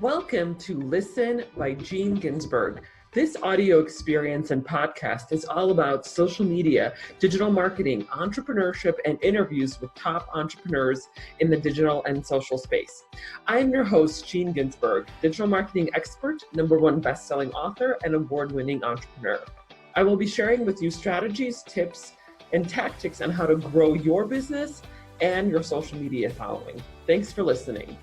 Welcome to Listen by Gene Ginsberg. This audio experience and podcast is all about social media, digital marketing, entrepreneurship, and interviews with top entrepreneurs in the digital and social space. I am your host, Gene Ginsberg, digital marketing expert, #1 best-selling author, and award-winning entrepreneur. I will be sharing with you strategies, tips, and tactics on how to grow your business and your social media following. Thanks for listening.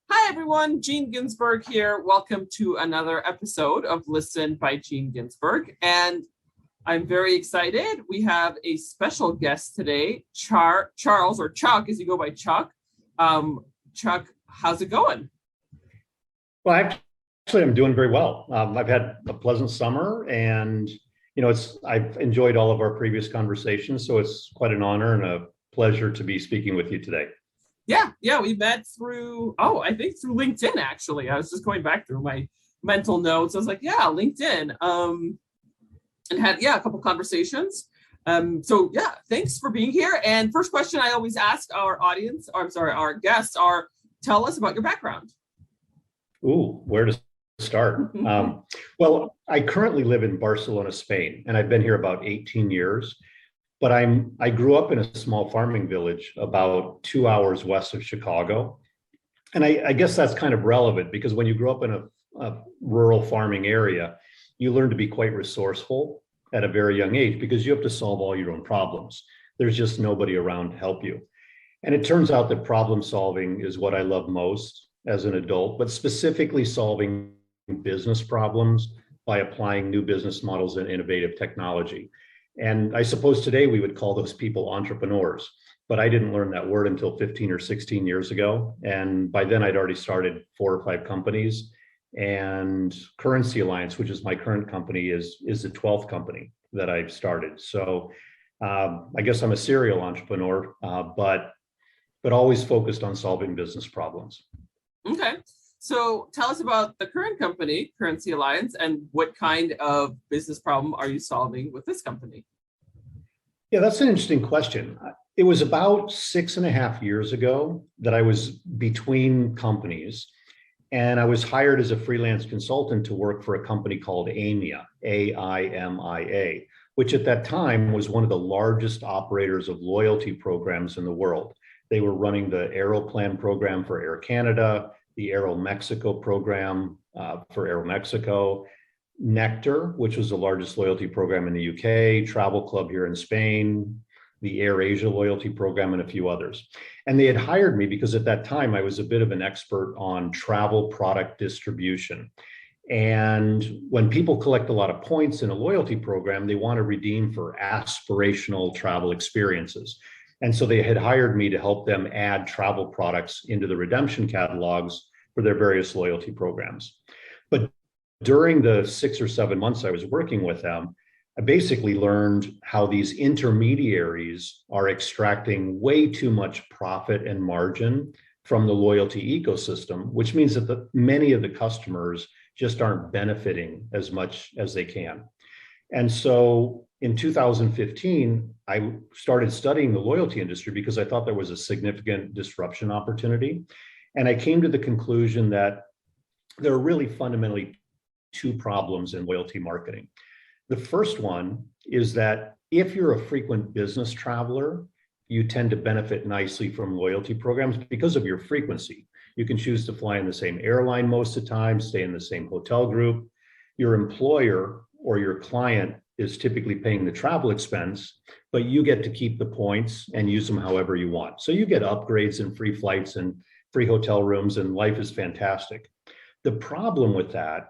Hi everyone, Gene Ginsberg here. Welcome to another episode of Listen by Gene Ginsberg. And I'm very excited. We have a special guest today, Charles, or Chuck, as you go by Chuck. Chuck, how's it going? Well, actually, I'm doing very well. I've had a pleasant summer, and I've enjoyed all of our previous conversations, so it's quite an honor and a pleasure to be speaking with you today. Yeah, we met through LinkedIn, actually. I was just going back through my mental notes. I was like, LinkedIn, and had, a couple conversations. So thanks for being here. And first question I always ask our audience, our guests are, tell us about your background. Ooh, where to start? Well, I currently live in Barcelona, Spain, and I've been here about 18 years. But I grew up in a small farming village about 2 hours west of Chicago. And I guess that's kind of relevant because when you grow up in a rural farming area, you learn to be quite resourceful at a very young age because you have to solve all your own problems. There's just nobody around to help you. And it turns out that problem solving is what I love most as an adult, but specifically solving business problems by applying new business models and innovative technology. And I suppose today we would call those people entrepreneurs, but I didn't learn that word until 15 or 16 years ago. And by then I'd already started 4 or 5 companies, and Currency Alliance, which is my current company, is the 12th company that I've started. So I guess I'm a serial entrepreneur, but always focused on solving business problems. Okay. So tell us about the current company, Currency Alliance, and what kind of business problem are you solving with this company? Yeah, that's an interesting question. It was about 6.5 years ago that I was between companies, and I was hired as a freelance consultant to work for a company called AIMIA, AIMIA, which at that time was one of the largest operators of loyalty programs in the world. They were running the Aeroplan program for Air Canada, the Aero Mexico program for Aero Mexico, Nectar, which was the largest loyalty program in the UK, Travel Club here in Spain, the Air Asia loyalty program, and a few others. And they had hired me because at that time I was a bit of an expert on travel product distribution. And when people collect a lot of points in a loyalty program, they want to redeem for aspirational travel experiences. And so they had hired me to help them add travel products into the redemption catalogs for their various loyalty programs. But during the 6 or 7 months I was working with them, I basically learned how these intermediaries are extracting way too much profit and margin from the loyalty ecosystem, which means that many of the customers just aren't benefiting as much as they can. And so in 2015, I started studying the loyalty industry because I thought there was a significant disruption opportunity. And I came to the conclusion that there are really fundamentally 2 problems in loyalty marketing. The first one is that if you're a frequent business traveler, you tend to benefit nicely from loyalty programs because of your frequency. You can choose to fly in the same airline most of the time, stay in the same hotel group. Your employer or your client is typically paying the travel expense, but you get to keep the points and use them however you want. So you get upgrades and free flights and free hotel rooms, and life is fantastic. The problem with that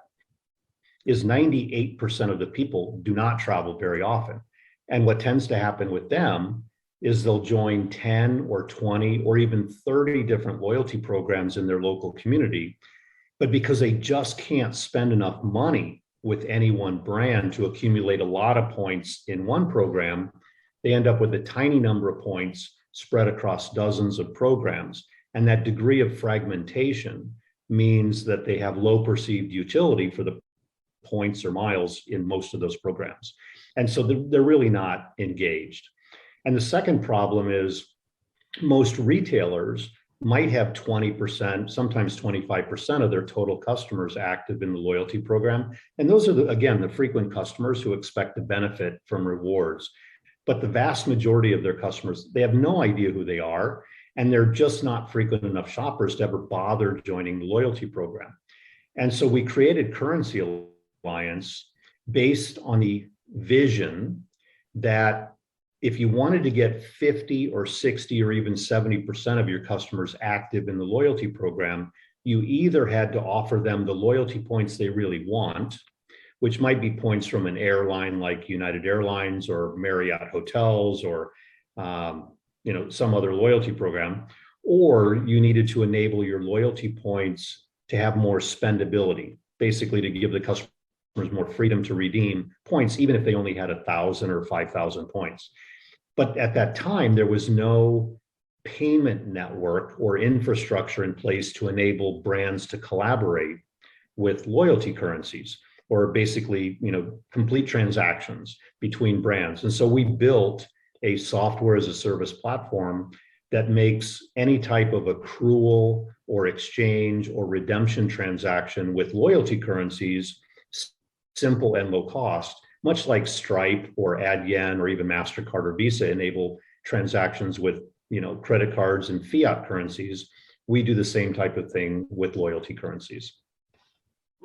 is 98% of the people do not travel very often. And what tends to happen with them is they'll join 10 or 20 or even 30 different loyalty programs in their local community. But because they just can't spend enough money with any one brand to accumulate a lot of points in one program, they end up with a tiny number of points spread across dozens of programs. And that degree of fragmentation means that they have low perceived utility for the points or miles in most of those programs. And so they're really not engaged. And the second problem is most retailers might have 20%, sometimes 25% of their total customers active in the loyalty program. And those are, again, the frequent customers who expect to benefit from rewards. But the vast majority of their customers, they have no idea who they are, and they're just not frequent enough shoppers to ever bother joining the loyalty program. And so we created Currency Alliance based on the vision that if you wanted to get 50 or 60 or even 70% of your customers active in the loyalty program, you either had to offer them the loyalty points they really want, which might be points from an airline like United Airlines or Marriott Hotels or some other loyalty program, or you needed to enable your loyalty points to have more spendability, basically to give the customers more freedom to redeem points, even if they only had 1,000 or 5,000 points. But at that time, there was no payment network or infrastructure in place to enable brands to collaborate with loyalty currencies, or basically, complete transactions between brands. And so we built a software as a service platform that makes any type of accrual or exchange or redemption transaction with loyalty currencies simple and low cost, much like Stripe or Adyen or even MasterCard or Visa enable transactions with credit cards and fiat currencies. We do the same type of thing with loyalty currencies.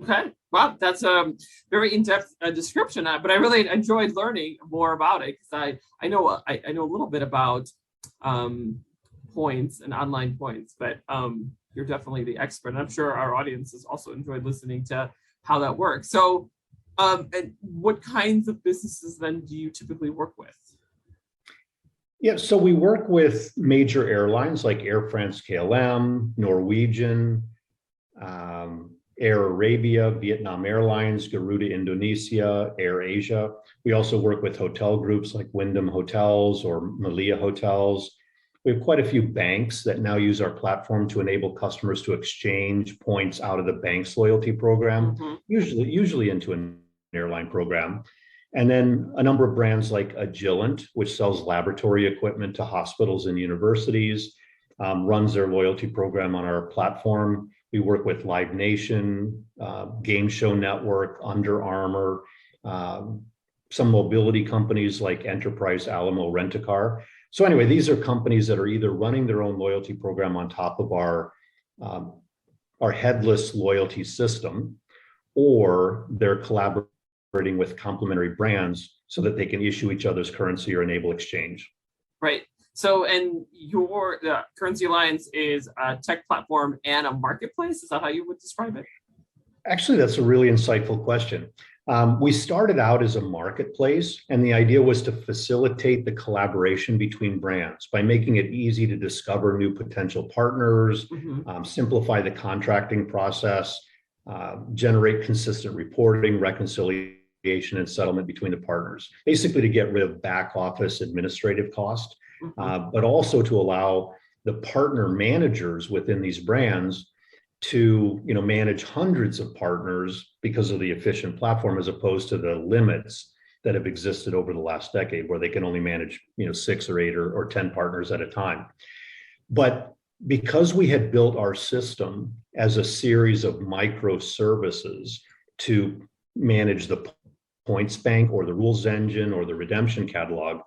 Okay. Wow, that's a very in-depth description, but I really enjoyed learning more about it because I know a little bit about points and online points, but you're definitely the expert. And I'm sure our audience has also enjoyed listening to how that works. So, and what kinds of businesses then do you typically work with? Yeah, so we work with major airlines like Air France KLM, Norwegian, Air Arabia, Vietnam Airlines, Garuda Indonesia, Air Asia. We also work with hotel groups like Wyndham Hotels or Melia Hotels. We have quite a few banks that now use our platform to enable customers to exchange points out of the bank's loyalty program, usually into an airline program. And then a number of brands like Agilent, which sells laboratory equipment to hospitals and universities, runs their loyalty program on our platform. We work with Live Nation, Game Show Network, Under Armour, some mobility companies like Enterprise Alamo Rent-A-Car. So anyway, these are companies that are either running their own loyalty program on top of our headless loyalty system, or they're collaborating with complementary brands so that they can issue each other's currency or enable exchange. Right. So, and your Currency Alliance is a tech platform and a marketplace. Is that how you would describe it? Actually, that's a really insightful question. We started out as a marketplace, and the idea was to facilitate the collaboration between brands by making it easy to discover new potential partners, simplify the contracting process, generate consistent reporting, reconciliation, and settlement between the partners, basically to get rid of back office administrative cost. But also to allow the partner managers within these brands to manage hundreds of partners because of the efficient platform, as opposed to the limits that have existed over the last decade where they can only manage 6 or 8 or 10 partners at a time. But because we had built our system as a series of microservices to manage the points bank or the rules engine or the redemption catalog,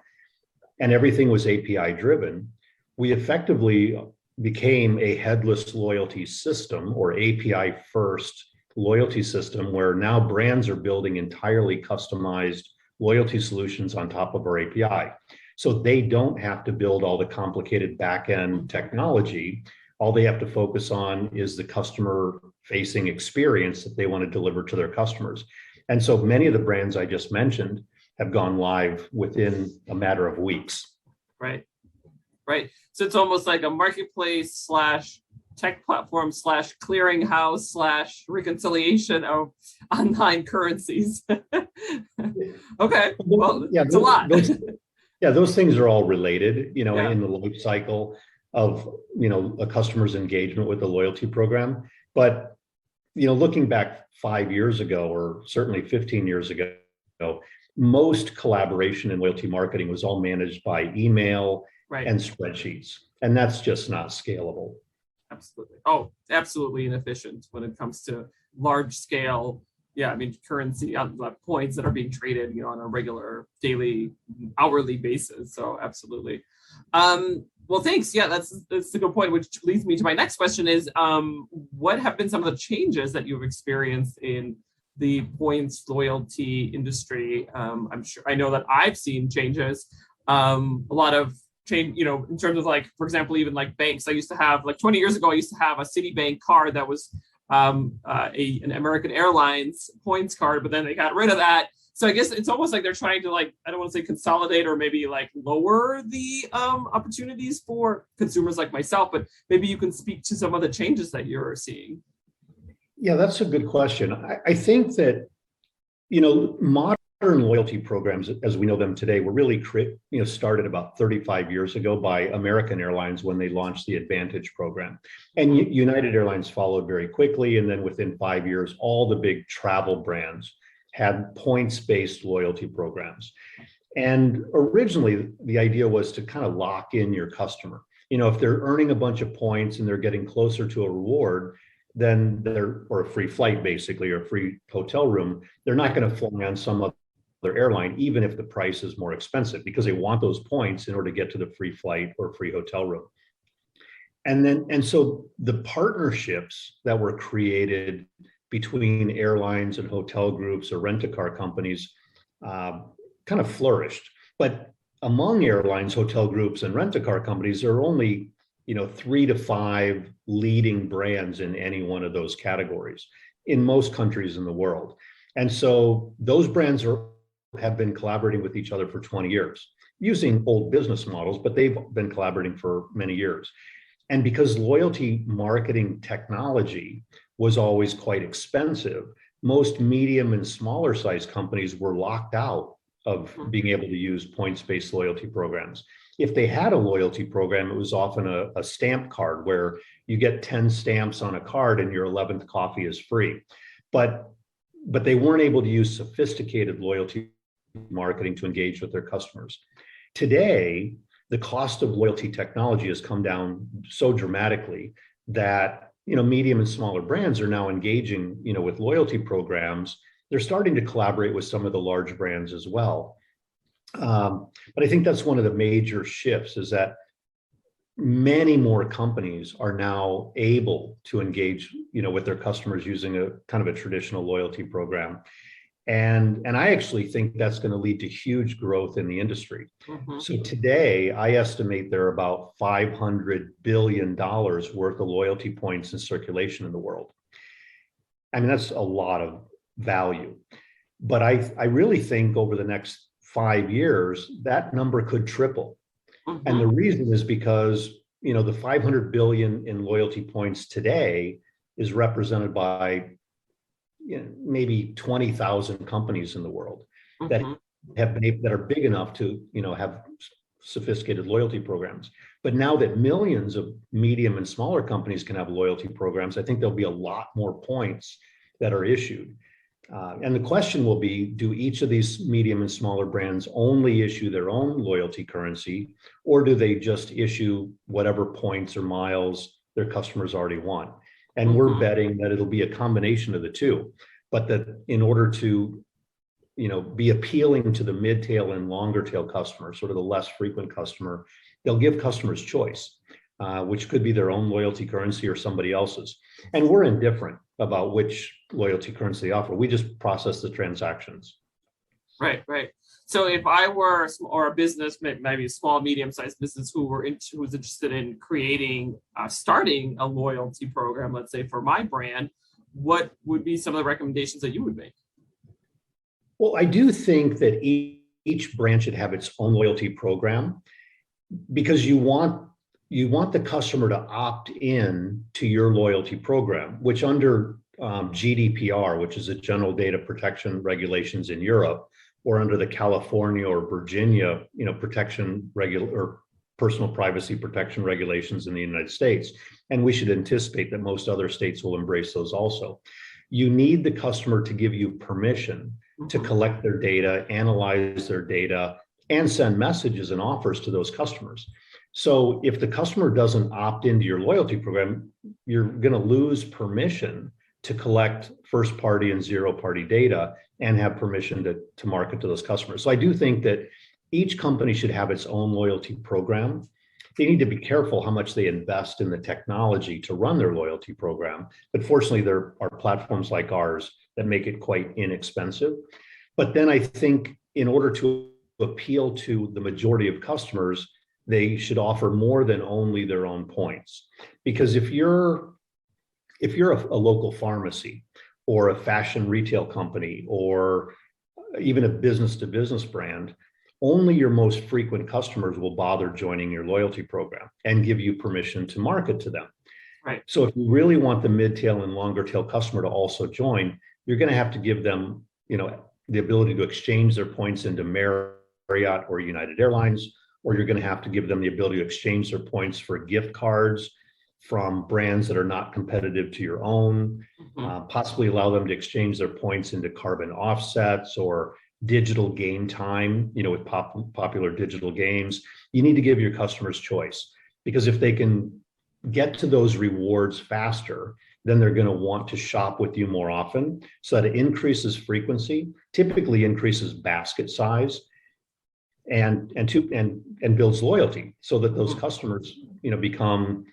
and everything was API driven, we effectively became a headless loyalty system, or API first loyalty system, where now brands are building entirely customized loyalty solutions on top of our API. So they don't have to build all the complicated back-end technology. All they have to focus on is the customer facing experience that they want to deliver to their customers. And so many of the brands I just mentioned have gone live within a matter of weeks. Right. So it's almost like a marketplace slash tech platform slash clearinghouse slash reconciliation of online currencies. Okay. Well, yeah, it's a lot. Those things are all related, in the life cycle of, a customer's engagement with the loyalty program. But, looking back 5 years ago, or certainly 15 years ago, most collaboration in loyalty marketing was all managed by email and spreadsheets, and that's just not scalable. Absolutely. Oh, absolutely inefficient when it comes to large scale. Yeah, I mean, currency points that are being traded, on a regular, daily, hourly basis. So absolutely. Well, thanks. Yeah, that's a good point, which leads me to my next question is, what have been some of the changes that you've experienced in the points loyalty industry? I know that I've seen changes, a lot of change, in terms of, like, for example, even like banks. I used to have, like 20 years ago, I used to have a Citibank card that was an American Airlines points card, but then they got rid of that. So I guess it's almost like they're trying to, like, I don't want to say consolidate or maybe like lower the opportunities for consumers like myself, but maybe you can speak to some of the changes that you're seeing. Yeah, that's a good question. I think that, modern loyalty programs, as we know them today, were really started about 35 years ago by American Airlines when they launched the Advantage program. And United Airlines followed very quickly. And then within 5 years, all the big travel brands had points-based loyalty programs. And originally, the idea was to kind of lock in your customer. If they're earning a bunch of points and they're getting closer to a reward, then or a free flight, basically, or a free hotel room, they're not going to fly on some other airline, even if the price is more expensive, because they want those points in order to get to the free flight or free hotel room. And so the partnerships that were created between airlines and hotel groups or rent-a-car companies kind of flourished. But among airlines, hotel groups, and rent-a-car companies, there are only 3 to 5 leading brands in any one of those categories in most countries in the world. And so those brands have been collaborating with each other for 20 years using old business models, but they've been collaborating for many years. And because loyalty marketing technology was always quite expensive, most medium and smaller size companies were locked out of being able to use points-based loyalty programs. If they had a loyalty program, it was often a stamp card where you get 10 stamps on a card and your 11th coffee is free. But they weren't able to use sophisticated loyalty marketing to engage with their customers. Today, the cost of loyalty technology has come down so dramatically that medium and smaller brands are now engaging with loyalty programs. They're starting to collaborate with some of the large brands as well. But I think that's one of the major shifts, is that many more companies are now able to engage with their customers using a kind of a traditional loyalty program. And I actually think that's going to lead to huge growth in the industry. So today, I estimate there are about $500 billion worth of loyalty points in circulation in the world. I mean, that's a lot of value. But I really think over the next 5 years, that number could triple. And the reason is because, the 500 billion in loyalty points today is represented by maybe 20,000 companies in the world that are big enough to have sophisticated loyalty programs. But now that millions of medium and smaller companies can have loyalty programs, I think there'll be a lot more points that are issued. And the question will be, do each of these medium and smaller brands only issue their own loyalty currency, or do they just issue whatever points or miles their customers already want? And we're betting that it'll be a combination of the two, but that in order to, be appealing to the mid-tail and longer tail customer, sort of the less frequent customer, they'll give customers choice, which could be their own loyalty currency or somebody else's. And we're indifferent about which loyalty currency they offer. We just process the transactions. Right. So if I were, or a business, maybe a small, medium-sized business who's interested in starting a loyalty program, let's say for my brand, what would be some of the recommendations that you would make? Well, I do think that each brand should have its own loyalty program, because you want the customer to opt in to your loyalty program, which under GDPR, which is the General Data Protection Regulations in Europe, or under the California or Virginia, or personal privacy protection regulations in the United States. And we should anticipate that most other states will embrace those also. You need the customer to give you permission to collect their data, analyze their data, and send messages and offers to those customers. So if the customer doesn't opt into your loyalty program, you're going to lose permission to collect first party and zero party data and have permission to market to those customers. So I do think that each company should have its own loyalty program. They need to be careful how much they invest in the technology to run their loyalty program. But fortunately, there are platforms like ours that make it quite inexpensive. But then I think in order to appeal to the majority of customers, they should offer more than only their own points. Because if you're a local pharmacy or a fashion retail company or even a business to business brand, only your most frequent customers will bother joining your loyalty program and give you permission to market to them. Right. So if you really want the mid-tail and longer tail customer to also join, you're going to have to give them, the ability to exchange their points into Marriott or United Airlines, or you're going to have to give them the ability to exchange their points for gift cards from brands that are not competitive to your own, possibly allow them to exchange their points into carbon offsets or digital game time, with popular digital games. You need to give your customers choice, because if they can get to those rewards faster, then they're going to want to shop with you more often. So that it increases frequency, typically increases basket size, and builds loyalty, so that those customers, become,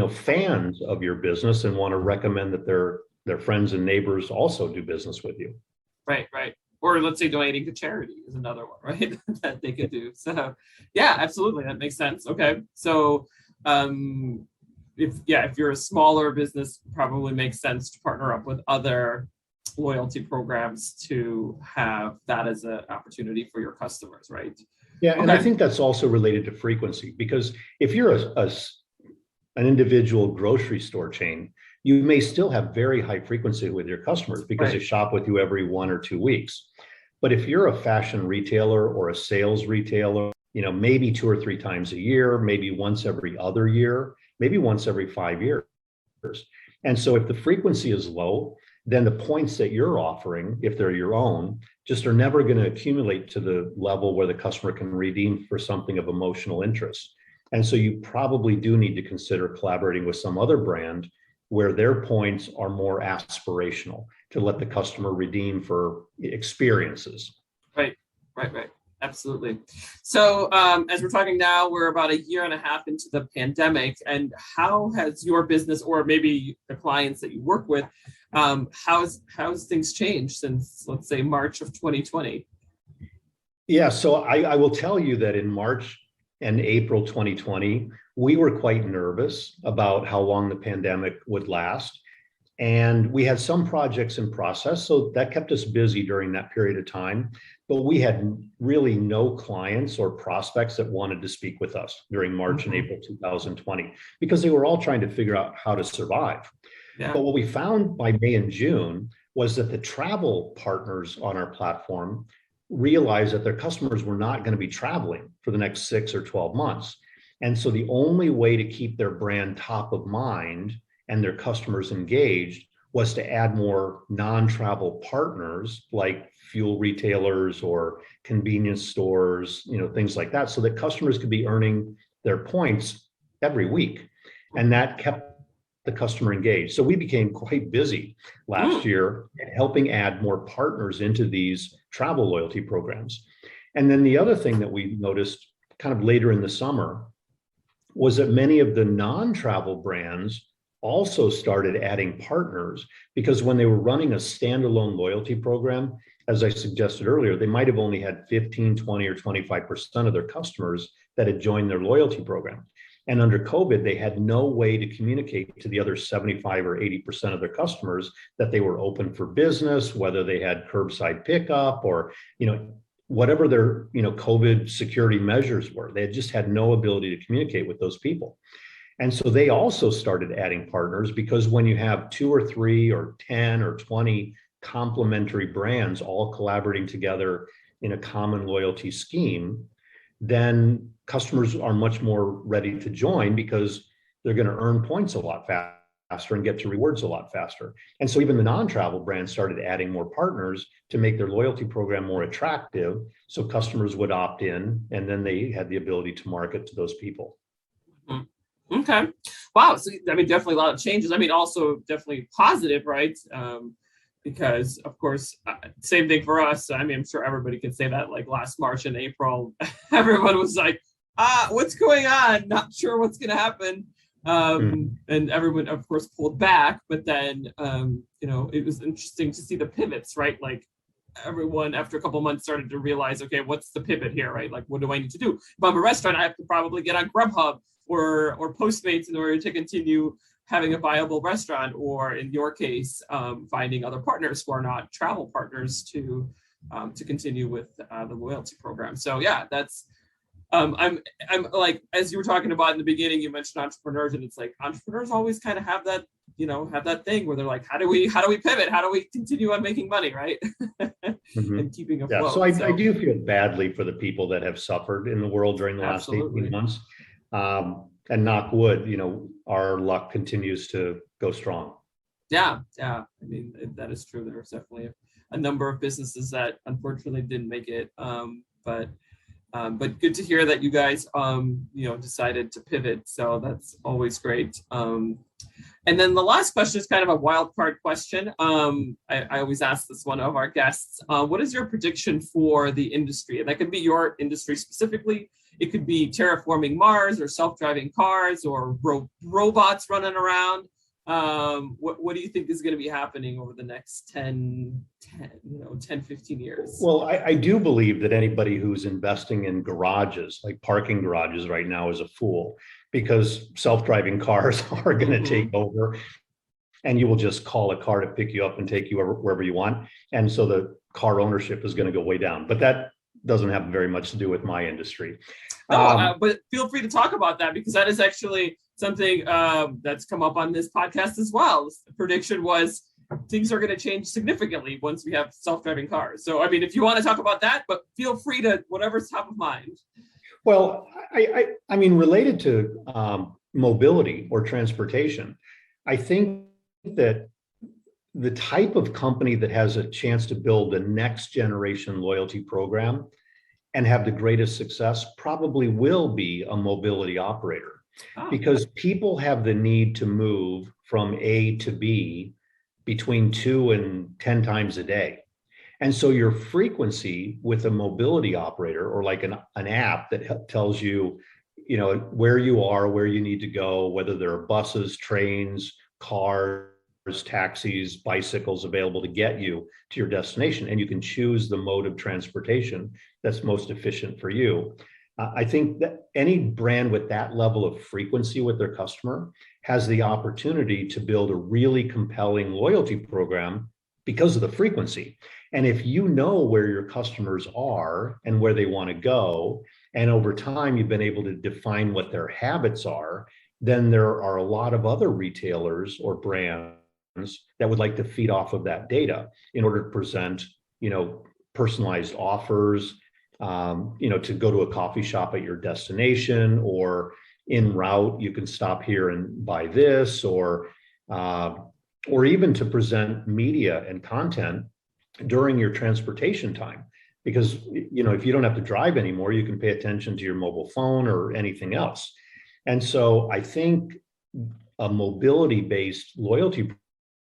fans of your business and want to recommend that their friends and neighbors also do business with you. Right. Or let's say donating to charity is another one, right? That they could do. So yeah, absolutely. That makes sense. Okay. So if you're a smaller business, probably makes sense to partner up with other loyalty programs to have that as an opportunity for your customers, right? Yeah, and I think that's also related to frequency, because if you're an individual grocery store chain, you may still have very high frequency with your customers because they shop with you every 1 or 2 weeks. But if you're a fashion retailer or a sales retailer, maybe 2 or 3 times a year, maybe once every other year, maybe once every 5 years. And so if the frequency is low, then the points that you're offering, if they're your own, just are never going to accumulate to the level where the customer can redeem for something of emotional interest. And so you probably do need to consider collaborating with some other brand where their points are more aspirational to let the customer redeem for experiences. Right. Absolutely. So as we're talking now, we're about 1.5 years into the pandemic. And how has your business, or maybe the clients that you work with, how's things changed since, let's say, March of 2020? Yeah, so I will tell you that in March and April 2020, we were quite nervous about how long the pandemic would last. And we had some projects in process, so that kept us busy during that period of time. But we had really no clients or prospects that wanted to speak with us during March and April 2020, because they were all trying to figure out how to survive. Yeah. But what we found by May and June was that the travel partners on our platform realized that their customers were not going to be traveling for the next 6 or 12 months. And so the only way to keep their brand top of mind and their customers engaged was to add more non-travel partners like fuel retailers or convenience stores, things like that, so that customers could be earning their points every week. And that kept the customer engaged. So we became quite busy last year helping add more partners into these travel loyalty programs. And then the other thing that we noticed kind of later in the summer was that many of the non-travel brands also started adding partners, because when they were running a standalone loyalty program, as I suggested earlier, they might have only had 15, 20, or 25% of their customers that had joined their loyalty program. And under COVID, they had no way to communicate to the other 75 or 80% of their customers that they were open for business, whether they had curbside pickup or, whatever their, COVID security measures were. They had just had no ability to communicate with those people. And so they also started adding partners, because when you have 2 or 3 or 10 or 20 complementary brands all collaborating together in a common loyalty scheme, then customers are much more ready to join, because they're going to earn points a lot faster and get to rewards a lot faster. And so even the non-travel brands started adding more partners to make their loyalty program more attractive, so customers would opt in, and then they had the ability to market to those people. Okay. Wow. So, I mean, definitely a lot of changes. I mean, also definitely positive, right? Because of course, same thing for us. I mean, I'm sure everybody can say that like last March and April, everyone was like, what's going on? Not sure what's going to happen. And everyone, of course, pulled back. But then, it was interesting to see the pivots, right? Like everyone, after a couple of months, started to realize, okay, what's the pivot here, right? Like, what do I need to do? If I'm a restaurant, I have to probably get on Grubhub or Postmates in order to continue having a viable restaurant, or in your case, finding other partners who are not travel partners to continue with the loyalty program. So yeah, that's I'm like, as you were talking about in the beginning, you mentioned entrepreneurs, and it's like entrepreneurs always kind of have that, have that thing where they're like, how do we pivot? How do we continue on making money, right? And keeping afloat. Yeah, so I do feel badly for the people that have suffered in the world during the last 18 months. And knock wood, our luck continues to go strong. Yeah. I mean, that is true. There's definitely a number of businesses that unfortunately didn't make it. But good to hear that you guys, decided to pivot. So that's always great. And then the last question is kind of a wild card question. I always ask this one of our guests. What is your prediction for the industry? And that could be your industry specifically. It could be terraforming Mars or self-driving cars or robots running around. What do you think is going to be happening over the next 10, 15 years? Well, I do believe that anybody who's investing in garages, like parking garages right now, is a fool, because self-driving cars are going to take over, and you will just call a car to pick you up and take you wherever you want. And so the car ownership is going to go way down. But that doesn't have very much to do with my industry. No, but feel free to talk about that, because that is actually something that's come up on this podcast as well. The prediction was things are going to change significantly once we have self-driving cars. So, I mean, if you want to talk about that, but feel free to whatever's top of mind. Well, I mean, related to mobility or transportation, I think that the type of company that has a chance to build the next generation loyalty program and have the greatest success probably will be a mobility operator, because people have the need to move from A to B between 2 and 10 times a day. And so your frequency with a mobility operator, or like an app that tells you, where you are, where you need to go, whether there are buses, trains, cars, taxis, bicycles available to get you to your destination, and you can choose the mode of transportation that's most efficient for you. I think that any brand with that level of frequency with their customer has the opportunity to build a really compelling loyalty program because of the frequency. And if you know where your customers are and where they want to go, and over time you've been able to define what their habits are, then there are a lot of other retailers or brands that would like to feed off of that data in order to present, personalized offers, to go to a coffee shop at your destination, or en route, you can stop here and buy this, or even to present media and content during your transportation time. Because, if you don't have to drive anymore, you can pay attention to your mobile phone or anything else. And so I think a mobility-based loyalty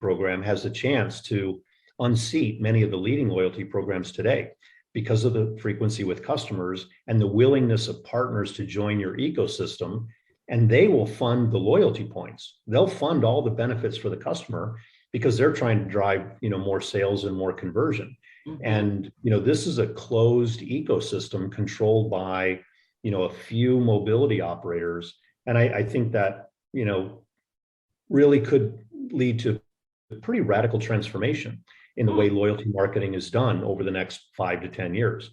program has a chance to unseat many of the leading loyalty programs today, because of the frequency with customers and the willingness of partners to join your ecosystem. And they will fund the loyalty points. They'll fund all the benefits for the customer, because they're trying to drive, more sales and more conversion. And, this is a closed ecosystem controlled by, a few mobility operators. And I think that, really could lead to a pretty radical transformation in the way loyalty marketing is done over the next 5 to 10 years.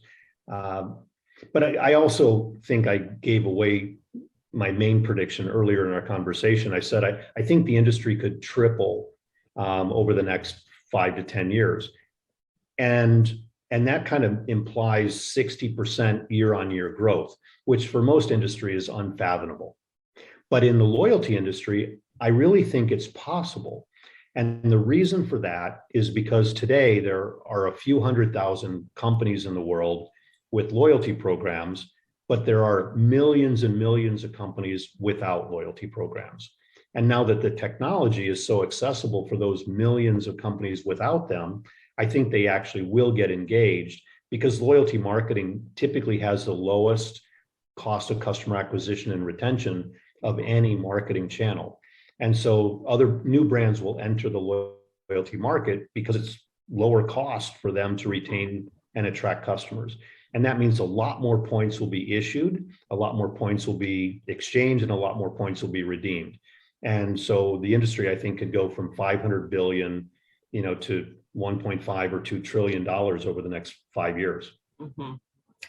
But I also think I gave away my main prediction earlier in our conversation. I said, I think the industry could triple over the next 5 to 10 years. And that kind of implies 60% year-on-year growth, which for most industry is unfathomable. But in the loyalty industry, I really think it's possible. And the reason for that is because today there are a few 100,000 companies in the world with loyalty programs, but there are millions and millions of companies without loyalty programs. And now that the technology is so accessible for those millions of companies without them, I think they actually will get engaged, because loyalty marketing typically has the lowest cost of customer acquisition and retention of any marketing channel. And so other new brands will enter the loyalty market because it's lower cost for them to retain and attract customers. And that means a lot more points will be issued, a lot more points will be exchanged, and a lot more points will be redeemed. And so the industry, I think, could go from 500 billion, to 1.5 or $2 trillion over the next 5 years. Mm-hmm.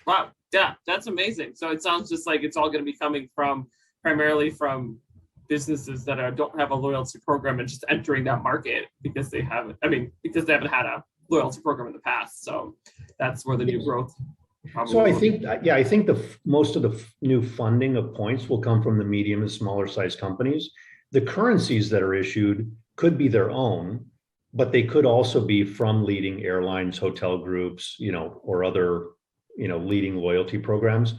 Wow. Yeah, that's amazing. So it sounds just like it's all going to be coming primarily from businesses that don't have a loyalty program and just entering that market because they haven't had a loyalty program in the past. So that's where the new growth. So I think most of the new funding of points will come from the medium and smaller size companies. The currencies that are issued could be their own, but they could also be from leading airlines, hotel groups, or other, leading loyalty programs,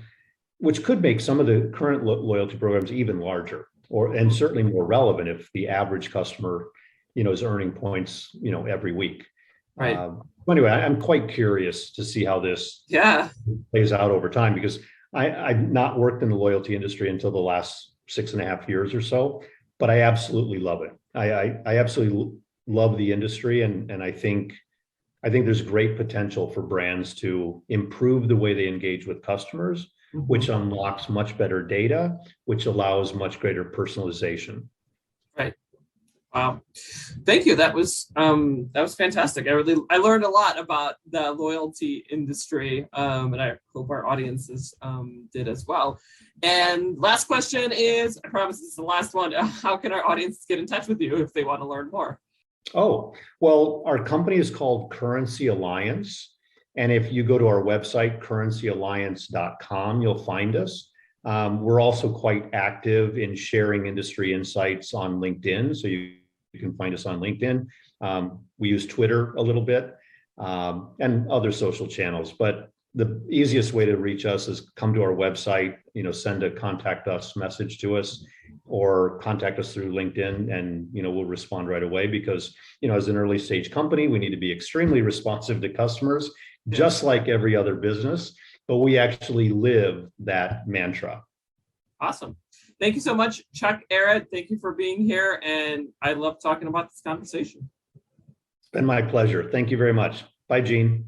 which could make some of the current loyalty programs even larger, and certainly more relevant if the average customer, is earning points, every week. Right. Anyway, I'm quite curious to see how this plays out over time, because I've not worked in the loyalty industry until the last 6.5 years or so, but I absolutely love it. I absolutely love the industry, and I think there's great potential for brands to improve the way they engage with customers, which unlocks much better data, which allows much greater personalization. Right. Wow. Thank you. That was fantastic. I learned a lot about the loyalty industry, and I hope our audiences did as well. And last question is, I promise this is the last one. How can our audience get in touch with you if they want to learn more? Oh, well, our company is called Currency Alliance. And if you go to our website, currencyalliance.com, you'll find us. We're also quite active in sharing industry insights on LinkedIn. So you can find us on LinkedIn. We use Twitter a little bit, and other social channels. But the easiest way to reach us is come to our website, send a contact us message to us, or contact us through LinkedIn, and we'll respond right away, because as an early stage company, we need to be extremely responsive to customers, just like every other business, but we actually live that mantra. Awesome. Thank you so much, Chuck Ehredt. Thank you for being here, and I love talking about this conversation. It's been my pleasure. Thank you very much. Bye, Gene.